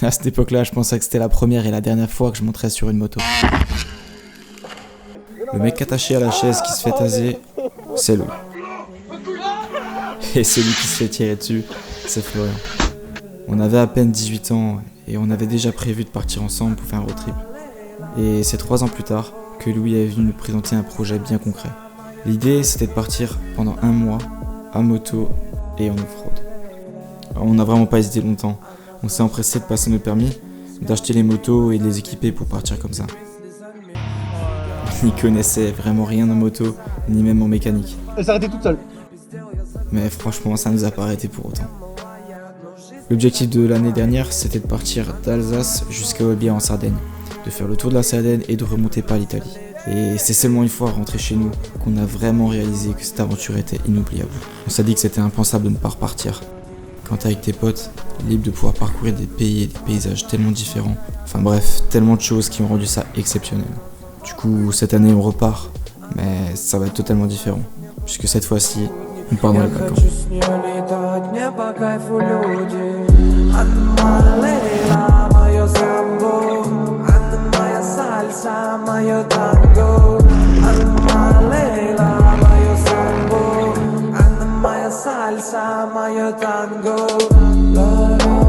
À cette époque-là, je pensais que c'était la première et la dernière fois que je monterais sur une moto. Le mec attaché à la chaise qui se fait taser, c'est Louis. Et celui qui se fait tirer dessus, c'est Florian. On avait à peine 18 ans et on avait déjà prévu de partir ensemble pour faire un road trip. Et c'est 3 ans plus tard que Louis est venu nous présenter un projet bien concret. L'idée, c'était de partir pendant 1 mois à moto et en off-road. On n'a vraiment pas hésité longtemps. On s'est empressé de passer nos permis, d'acheter les motos et de les équiper pour partir comme ça. On n'y connaissait vraiment rien en moto, ni même en mécanique. Elle s'est arrêtée toute seule. Mais franchement, ça nous a pas arrêté pour autant. L'objectif de l'année dernière, c'était de partir d'Alsace jusqu'à Olbia en Sardaigne, de faire le tour de la Sardaigne et de remonter par l'Italie. Et c'est seulement une fois rentré chez nous qu'on a vraiment réalisé que cette aventure était inoubliable. On s'est dit que c'était impensable de ne pas repartir. Quand t'es avec tes potes, libre de pouvoir parcourir des pays et des paysages tellement différents. Enfin bref, tellement de choses qui ont rendu ça exceptionnel. Du coup, cette année on repart, mais ça va être totalement différent, puisque cette fois-ci, on part dans les Balkans. Salsa, mayo tango.